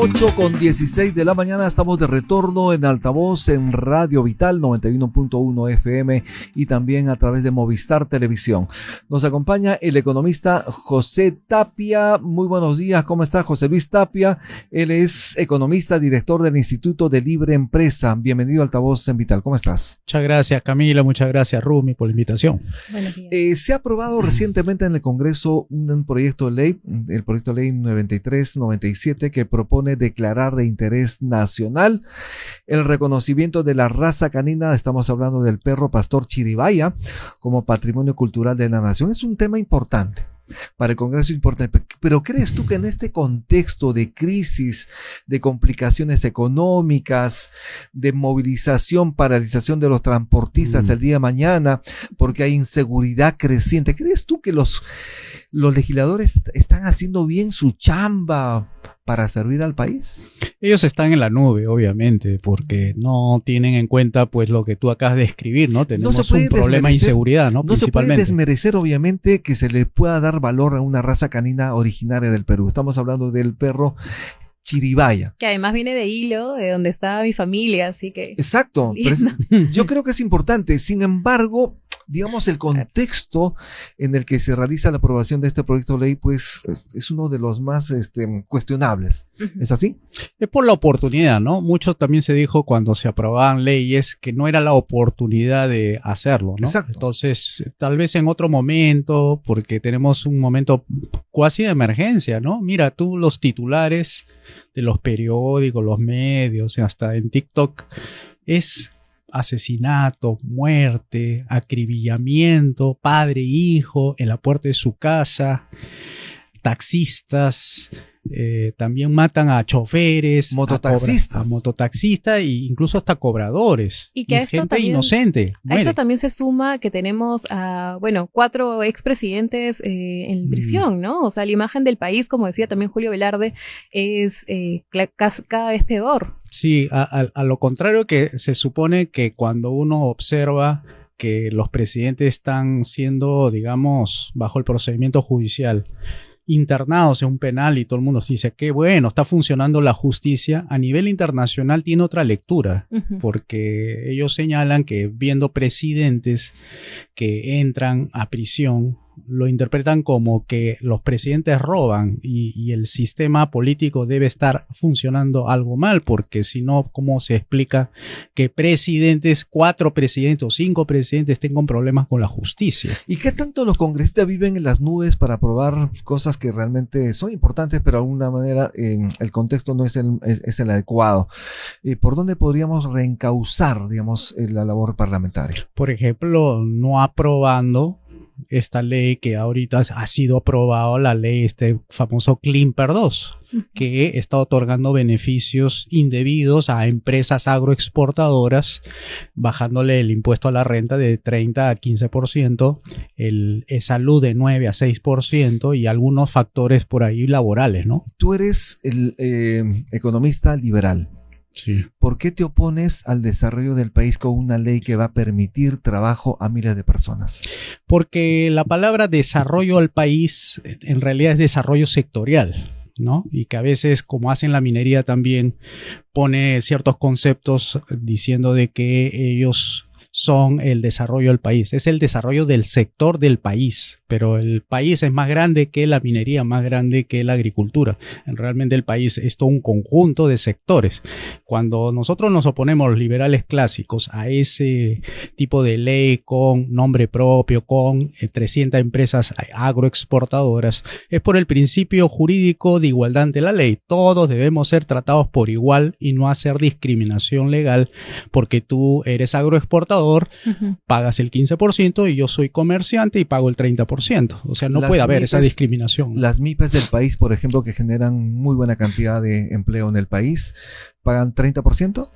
8:16 de la mañana, estamos de retorno en altavoz en Radio Vital 91.1 FM y también a través de Movistar Televisión. Nos acompaña el economista José Tapia. Muy buenos días, ¿cómo está José Luis Tapia? Él es economista, director del Instituto de Libre Empresa. Bienvenido a altavoz en Vital, ¿cómo estás? Muchas gracias, Camila, muchas gracias, Rumi, por la invitación. Buenos días. Se ha aprobado recientemente en el Congreso un proyecto de ley, el proyecto de ley 9397, que propone declarar de interés nacional el reconocimiento de la raza canina, estamos hablando del perro pastor Chiribaya, como patrimonio cultural de la nación. Es un tema importante. Para el Congreso es importante, pero ¿crees tú que en este contexto de crisis, de complicaciones económicas, de movilización, paralización de los transportistas el día de mañana, porque hay inseguridad creciente, ¿crees tú que los legisladores están haciendo bien su chamba para servir al país? Ellos están en la nube, obviamente, porque no tienen en cuenta pues lo que tú acabas de escribir, ¿no? Tenemos un problema de inseguridad, ¿no? No se puede Principalmente. desmerecer, obviamente, que se le pueda dar valor a una raza canina originaria del Perú. Estamos hablando del perro Chiribaya. Que además viene de Hilo, de donde estaba mi familia, así que... Exacto. Yo creo que es importante. Sin embargo, digamos, el contexto en el que se realiza la aprobación de este proyecto de ley, pues, es uno de los más cuestionables. ¿Es así? Es por la oportunidad, ¿no? Mucho también se dijo cuando se aprobaban leyes que no era la oportunidad de hacerlo, ¿no? Exacto. Entonces, tal vez en otro momento, porque tenemos un momento cuasi de emergencia, ¿no? Mira, tú los titulares de los periódicos, los medios, hasta en TikTok, es asesinato, muerte, acribillamiento, padre e hijo en la puerta de su casa, taxistas, también matan a choferes, mototaxistas, a mototaxistas e incluso hasta cobradores. Y que a esto gente también, inocente. A esto también se suma que tenemos a, 4 expresidentes en prisión, ¿no? O sea, la imagen del país, como decía también Julio Velarde, es cada vez peor. Sí, a lo contrario, que se supone que cuando uno observa que los presidentes están siendo, digamos, bajo el procedimiento judicial, internados en un penal y todo el mundo dice que bueno, está funcionando la justicia, a nivel internacional tiene otra lectura, porque ellos señalan que viendo presidentes que entran a prisión, lo interpretan como que los presidentes roban y el sistema político debe estar funcionando algo mal, porque si no, ¿cómo se explica que 4 presidentes o 5 presidentes tengan problemas con la justicia? ¿Y qué tanto los congresistas viven en las nubes para aprobar cosas que realmente son importantes, pero de alguna manera el contexto no es el adecuado? ¿Por dónde podríamos reencauzar, digamos, la labor parlamentaria? Por ejemplo, no aprobando esta ley que ahorita ha sido aprobada, la ley famoso Climper 2, que está otorgando beneficios indebidos a empresas agroexportadoras, bajándole el impuesto a la renta de 30 a 15%, el salud de 9 a 6% y algunos factores por ahí laborales, ¿no? Tú eres el economista liberal. Sí. ¿Por qué te opones al desarrollo del país con una ley que va a permitir trabajo a miles de personas? Porque la palabra desarrollo al país en realidad es desarrollo sectorial, ¿no? Y que a veces, como hacen la minería también, pone ciertos conceptos diciendo de que ellos son el desarrollo del país. Es el desarrollo del sector del país, pero el país es más grande que la minería, más grande que la agricultura. Realmente el país es todo un conjunto de sectores. Cuando nosotros nos oponemos, los liberales clásicos, a ese tipo de ley con nombre propio, con 300 empresas agroexportadoras, es por el principio jurídico de igualdad ante la ley. Todos debemos ser tratados por igual y no hacer discriminación legal porque tú eres agroexportador, pagas el 15% y yo soy comerciante y pago el 30%. O sea, no puede haber esa discriminación. Las MIPES del país, por ejemplo, que generan muy buena cantidad de empleo en el país, ¿pagan 30%?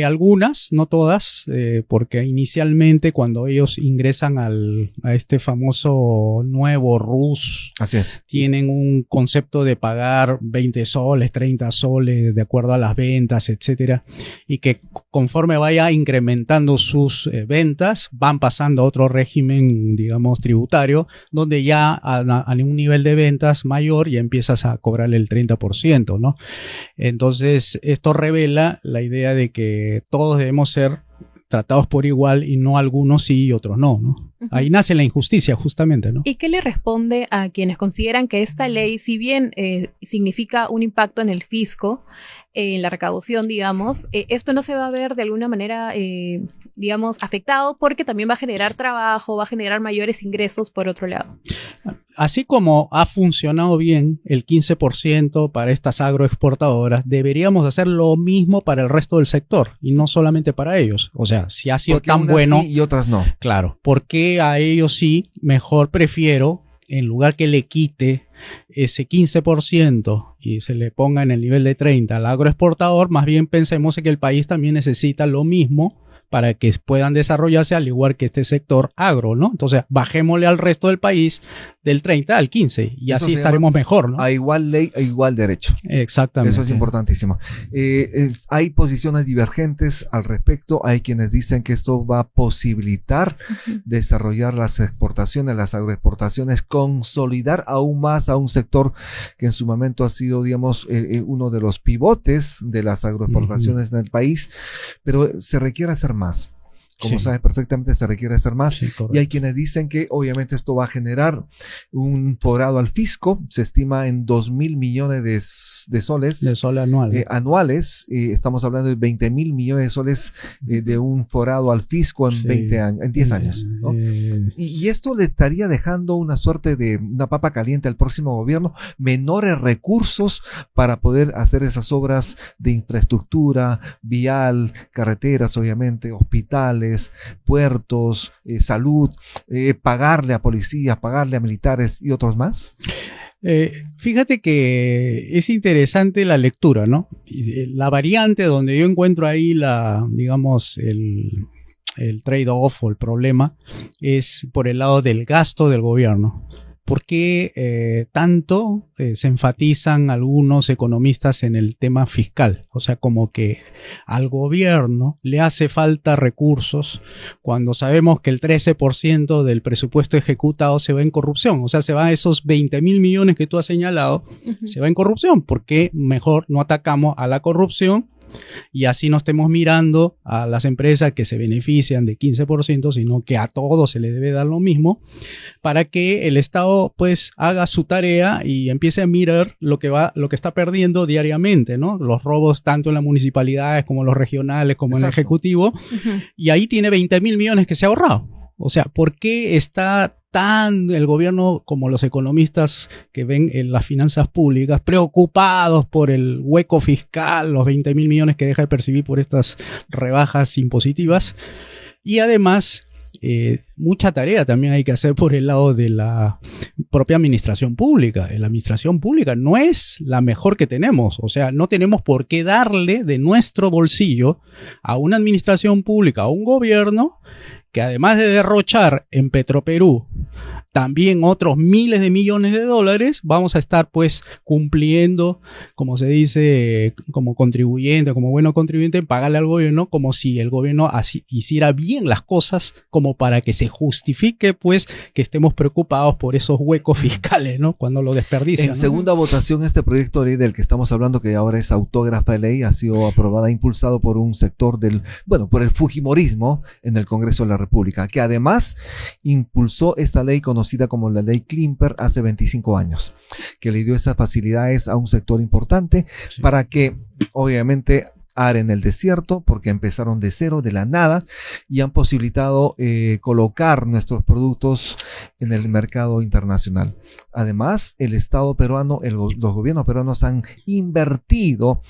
Algunas, no todas, porque inicialmente cuando ellos ingresan a este famoso nuevo RUS, así es, tienen un concepto de pagar 20 soles, 30 soles, de acuerdo a las ventas, etcétera, y que conforme vaya incrementando sus ventas, van pasando a otro régimen, digamos, tributario, donde ya a un nivel de ventas mayor ya empiezas a cobrarle el 30%, ¿no? Entonces, esto revela la idea de que todos debemos ser tratados por igual y no algunos sí y otros no, ¿no? Uh-huh. Ahí nace la injusticia, justamente, ¿no? ¿Y qué le responde a quienes consideran que esta ley, si bien significa un impacto en el fisco, en la recaudación, digamos, esto no se va a ver de alguna manera, digamos, afectado porque también va a generar trabajo, va a generar mayores ingresos por otro lado? Así como ha funcionado bien el 15% para estas agroexportadoras, deberíamos hacer lo mismo para el resto del sector y no solamente para ellos. O sea, si ha sido tan bueno sí y otras no. Claro, ¿por qué a ellos sí? Mejor prefiero, en lugar que le quite ese 15% y se le ponga en el nivel de 30% al agroexportador, más bien pensemos en que el país también necesita lo mismo para que puedan desarrollarse al igual que este sector agro, ¿no? Entonces, bajémosle al resto del país del 30 al 15 y eso así estaremos mejor, ¿no? A igual ley, a igual derecho. Exactamente. Eso es importantísimo. Hay posiciones divergentes al respecto. Hay quienes dicen que esto va a posibilitar desarrollar las exportaciones, las agroexportaciones, consolidar aún más a un sector que en su momento ha sido, digamos, uno de los pivotes de las agroexportaciones en el país, pero se requiere hacer más. Como sabes perfectamente, se requiere hacer más. Sí, y hay quienes dicen que obviamente esto va a generar un forado al fisco. Se estima en 2.000 millones de soles. De sol anual. Anuales. Estamos hablando de 20.000 millones de soles de un forado al fisco en 20 años, en 10 años. ¿No? Y esto le estaría dejando una suerte de una papa caliente al próximo gobierno. Menores recursos para poder hacer esas obras de infraestructura, vial, carreteras, obviamente, hospitales, puertos, salud, pagarle a policías, pagarle a militares y otros más? Fíjate que es interesante la lectura, ¿no? La variante donde yo encuentro ahí digamos, el trade-off o el problema es por el lado del gasto del gobierno. ¿Por qué tanto se enfatizan algunos economistas en el tema fiscal? O sea, como que al gobierno le hace falta recursos cuando sabemos que el 13% del presupuesto ejecutado se va en corrupción. O sea, se va a esos 20.000 millones que tú has señalado, se va en corrupción. ¿Por qué mejor no atacamos a la corrupción? Y así no estemos mirando a las empresas que se benefician de 15%, sino que a todos se les debe dar lo mismo, para que el Estado pues haga su tarea y empiece a mirar lo que está perdiendo diariamente, ¿no? Los robos tanto en las municipalidades como en los regionales, como en el Ejecutivo, y ahí tiene 20.000 millones que se ha ahorrado. O sea, ¿por qué está tan el gobierno como los economistas que ven en las finanzas públicas preocupados por el hueco fiscal, los 20.000 millones que deja de percibir por estas rebajas impositivas? Y además, mucha tarea también hay que hacer por el lado de la propia administración pública. La administración pública no es la mejor que tenemos. O sea, no tenemos por qué darle de nuestro bolsillo a una administración pública, a un gobierno que además de derrochar en Petroperú también otros miles de millones de dólares, vamos a estar pues cumpliendo, como se dice, como contribuyente, como bueno contribuyente, pagarle al gobierno como si el gobierno así hiciera bien las cosas, como para que se justifique pues que estemos preocupados por esos huecos fiscales, ¿no? Cuando lo desperdician. En segunda votación, este proyecto de ley del que estamos hablando, que ahora es autógrafa de ley, ha sido aprobada, impulsado por un sector por el fujimorismo en el Congreso de la República, que además impulsó esta ley conocida como la ley Klimper hace 25 años, que le dio esas facilidades a un sector importante para que, obviamente, aren el desierto, porque empezaron de cero, de la nada, y han posibilitado colocar nuestros productos en el mercado internacional. Además, el Estado peruano, los gobiernos peruanos han invertido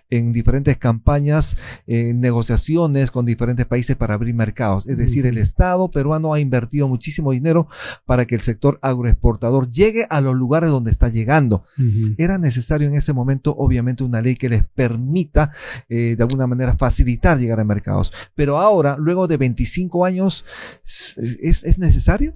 en diferentes campañas, negociaciones con diferentes países para abrir mercados. Es decir, el Estado peruano ha invertido muchísimo dinero para que el sector agroexportador llegue a los lugares donde está llegando. Era necesario en ese momento, obviamente, una ley que les permita de alguna manera facilitar llegar a mercados. Pero ahora, luego de 25 años, ¿es necesario?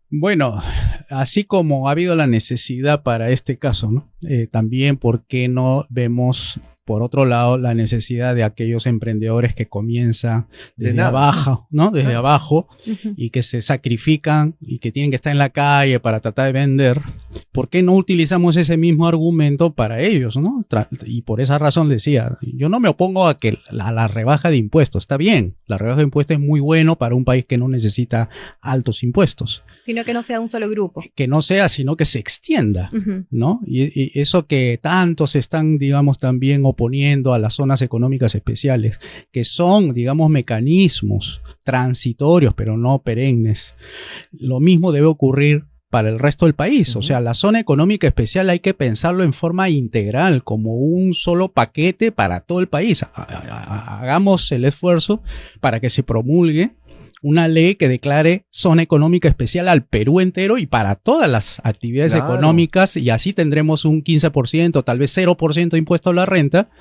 Bueno, así como ha habido la necesidad para este caso, ¿no? También, ¿por qué no vemos, por otro lado, la necesidad de aquellos emprendedores que comienzan desde abajo, ¿no? Desde abajo, y que se sacrifican y que tienen que estar en la calle para tratar de vender? ¿Por qué no utilizamos ese mismo argumento para ellos, ¿no? Y por esa razón decía, yo no me opongo a que la rebaja de impuestos, está bien, la rebaja de impuestos es muy bueno para un país que no necesita altos impuestos. Sino que no sea un solo grupo. Que no sea, sino que se extienda, ¿no? Y eso que tantos están, digamos, también oponiendo a las zonas económicas especiales, que son, digamos, mecanismos transitorios, pero no perennes. Lo mismo debe ocurrir para el resto del país. O sea, la zona económica especial hay que pensarlo en forma integral, como un solo paquete para todo el país. Hagamos el esfuerzo para que se promulgue una ley que declare zona económica especial al Perú entero y para todas las actividades económicas, y así tendremos un 15%, tal vez 0% de impuesto a la renta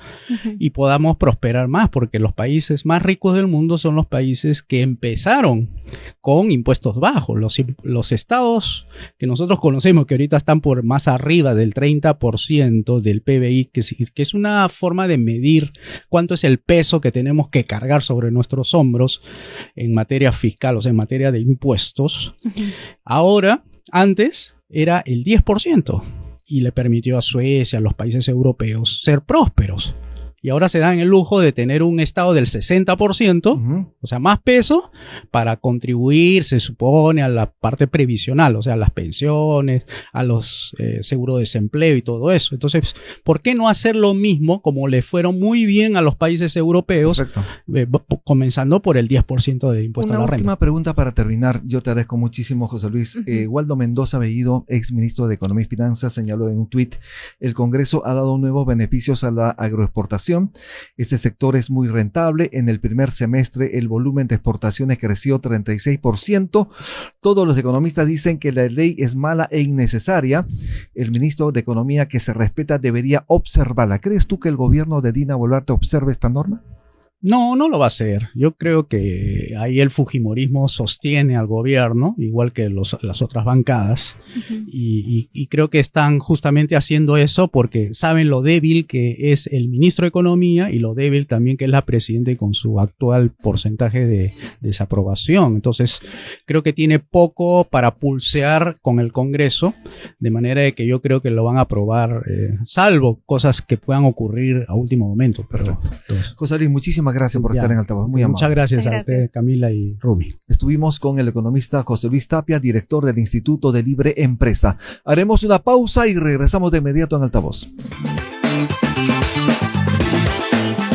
y podamos prosperar más, porque los países más ricos del mundo son los países que empezaron con impuestos bajos. Los estados que nosotros conocemos, que ahorita están por más arriba del 30% del PBI, que es una forma de medir cuánto es el peso que tenemos que cargar sobre nuestros hombros en materia fiscal, o sea, en materia de impuestos. Ahora, antes era el 10% y le permitió a Suecia, a los países europeos, ser prósperos. Y ahora se dan el lujo de tener un estado del 60%, o sea, más peso, para contribuir, se supone, a la parte previsional, o sea, a las pensiones, a los seguros de desempleo y todo eso. Entonces, ¿por qué no hacer lo mismo como le fueron muy bien a los países europeos, comenzando por el 10% de impuesto a la renta? Una última pregunta para terminar. Yo te agradezco muchísimo, José Luis. Waldo Mendoza Bellido, ex ministro de Economía y Finanzas, señaló en un tuit: el Congreso ha dado nuevos beneficios a la agroexportación. Este sector es muy rentable. En el primer semestre el volumen de exportaciones creció 36%. Todos los economistas dicen que la ley es mala e innecesaria. El ministro de Economía, que se respeta, debería observarla. ¿Crees tú que el gobierno de Dina Boluarte observe esta norma? No, no lo va a hacer. Yo creo que ahí el fujimorismo sostiene al gobierno, igual que las otras bancadas, y creo que están justamente haciendo eso porque saben lo débil que es el ministro de Economía y lo débil también que es la presidenta con su actual porcentaje de desaprobación. Entonces, creo que tiene poco para pulsear con el Congreso, de manera de que yo creo que lo van a aprobar, salvo cosas que puedan ocurrir a último momento. Pero, José Luis, muchísimas gracias por estar en Altavoz. Muy amable. Muchas gracias a usted, Camila y Rumi. Estuvimos con el economista José Luis Tapia, director del Instituto de Libre Empresa. Haremos una pausa y regresamos de inmediato en Altavoz.